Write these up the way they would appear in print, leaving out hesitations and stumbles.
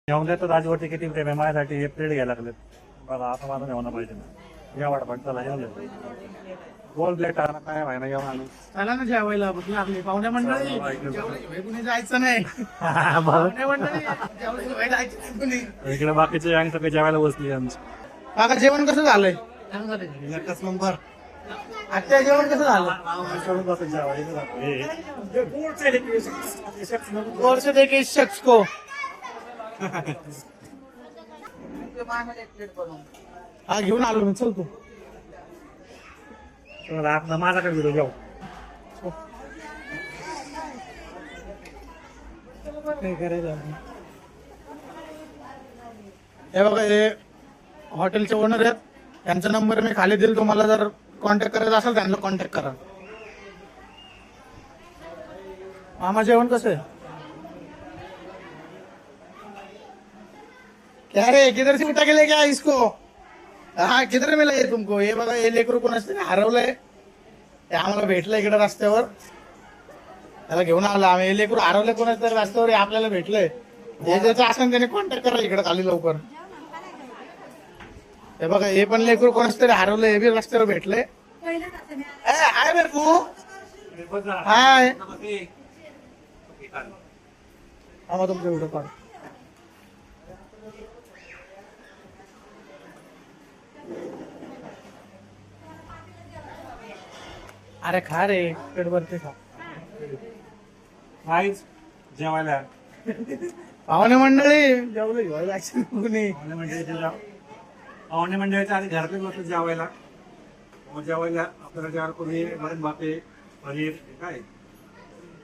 घेऊन देतो राजवरती किती प्रेम आहे माझ्यासाठी हे प्लेट घ्यायला लागलेत बघा आता माझं नाही होणं पाहिजे ना या वाट चला येऊन देतो दोन प्लेट टाकणार काय व्हायना येऊन आलो चला ना जेवायला बघली आपली पाहुण्या मंडळी कुणी जायचं नाही पाहुण्या मंडळी जायचं नाही कुणी. इकडे बाकीचे आणि सगळे जेवायला बसली आमची काका जेवण कसं झालंय एकच नंबर आत्या जेवण कसं झालं वर्ष देखील शख्स को हा घेऊन आलो मी चल तू माझ्याकडे व्हिडिओ घेऊ काय करायचं हे बघा हे हॉटेलचे ओनर आहेत त्यांचा नंबर मी खाली देईल तुम्हाला जर कॉन्टॅक्ट करायचा असेल त्यांना कॉन्टॅक्ट करा मामा जेवण कसं आहे क्या रे किधर से उठा के ले गया इसको हा किधर मिला ये तुमको हे बघा हे लेकरू कोण असते हरवलंय हे आम्हाला भेटलं इकडे रस्त्यावर त्याला घेऊन आला आम्ही हे लेकरू हरवलं कोणाच तर रस्त्यावर हे आपल्याला भेटलंय हे ज्याचं असेल त्याने कॉन्टॅक्ट करा इकडे खाली लवकर हे बघा हे पण लेकरू कोणाच तरी हरवलं हे बी रस्त्यावर भेटलंय हाय बेकू हाय आम्हा तुमचं व्हिडिओ काढ अरे खा रे पेट भरते खा काहीच जेवायला पाहुणे मंडळी जेवलं जेवायला कुणी पाहुणे मंडळीच्या आधी घरातले बसत जेवायला मग जेवायला आपल्याला जेवायला कोणी मरण भाते पनीर काय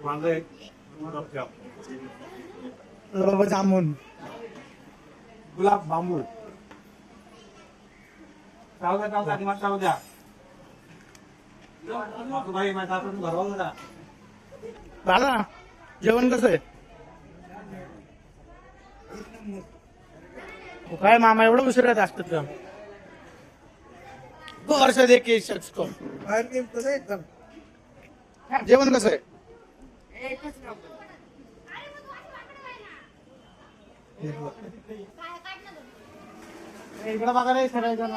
वांग बाबा जामून गुलाब बांबू चालू द्या आधी मला चालू द्या भाई माझा आपण भरवलं ना दादा जेवण कसं आहे काय मामा एवढं उशिरात असतात का वर्ष देखील शख्स को जेवण कसं आहे इकडं बघा रे सगळ्याजण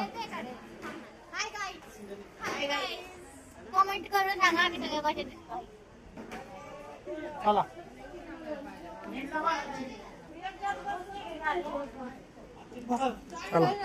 कमेंट करून सांगा आम्ही सगळे कसे दिसतो चला चला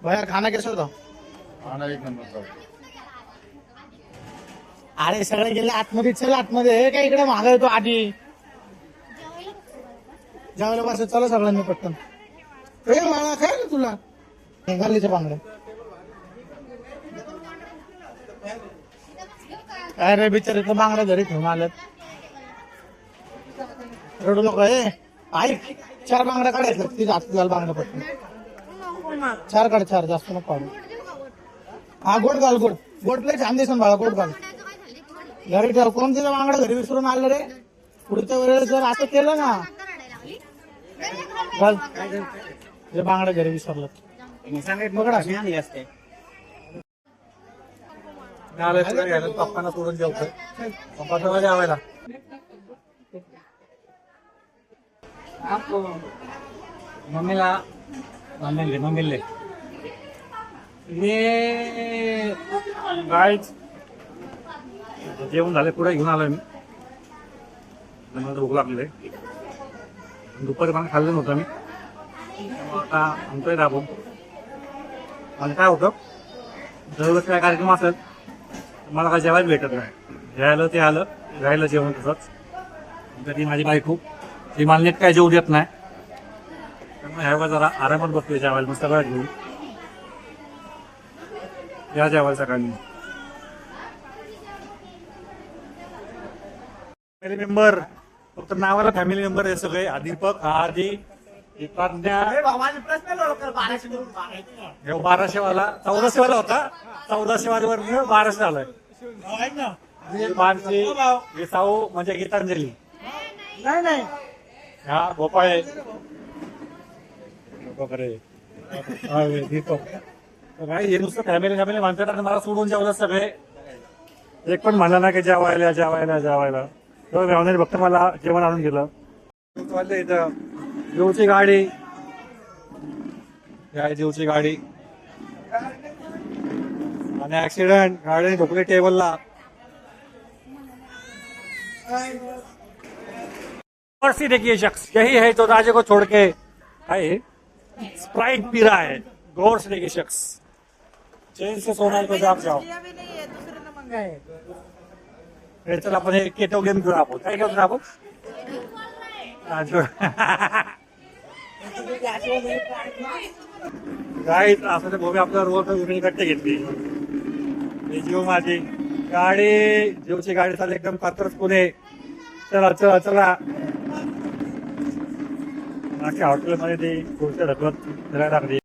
भैया खाना कैसा होता खाना एक नंबर अरे सगळे गेले आतमध्ये चल आतमध्ये हे काय इकडे मागा येतो आधी जेवायला बस चला सगळ्यांनी पटकन ए मला काय रे तुला गालीच्या बांगड्या अरे बिचारे तर बांगड्या घरी ठेवून आल्यात रडू नको ए ऐक 4 बांगड्या काढायचं ती जास्त झालं बांगड्या पटकन 4 काढ 4 जास्त नको काढू हा गोड घाल गोड गोड प्लेट छान दिसून बाळा गोड घाल घरी ठेव कोण तिला बांगडा घरी विसरून आलं रे पुढच्या वेळेस जर असं केलं ना घाल ते बांगडा घरी विसरलं पप्पांना सोडून जेवतोय पप्पा सगळं जेवायला मम्मीला मम्मीले ये गाईच जेवण झाले पुढे घेऊन आलोय मी मला भूक लागले दुपारी पण खाल्लं नव्हतं मी आता आणतोय दाबून आणि काय होतं दररोज काय कार्यक्रम असेल मला काय जेवायला भेटत नाही घ्यायला ते आलं राहिलं जेवण तसंच कधी माझी बायको ती मला नीट काय जेवू देत नाही त्यामुळे ह्या जरा आरामात बसतोय जेवायला मस्त सगळ्यात घेऊन या जेवायला सकाळी फॅमिली मेंबर फक्त नावाला फॅमिली मेंबर आहे सगळे दीपक आधी प्राज्ञा माझे प्रश्न लवकर 1200 हे 1200 वाला 1400 वाला होता 1400 वाल्यावर 1200 आलाय ही मानसी ही साऊ म्हणजे गीतांजली नाही नाही हा गोपाळे वगैरे हा, दीपक. तर काय हे नुसतं फॅमिली फॅमिली म्हणतात आणि मला सोडून जेवलं सगळे एक पण म्हणलं ना की जेवायला जेवायला जेवायला तर मेवण्याने फक्त मला जेवण आणून दिलं इथं देवची गाडी काय देवची गाडी आणि ऍक्सिडेंट गाडी ढोकली टेबलला और फिर देखिए शख्स यही है तो राजे को छोड़ के है स्प्राइट पी रहा है गौर से देखिए शख्स चैन से सोना तो आप जाओ हे चल आपण हे केटो गेम घेऊन आपण काय घेऊन आपण गाईत असं ते भोगे आपल्या रोड विक्री कट्टे घेतली ही जीव माझी गाडी जीवची गाडी चालली एकदम कात्रच पुणे चला चला चला हॉटेलमध्ये ती गोष्ट ढकलत फिरायला लागली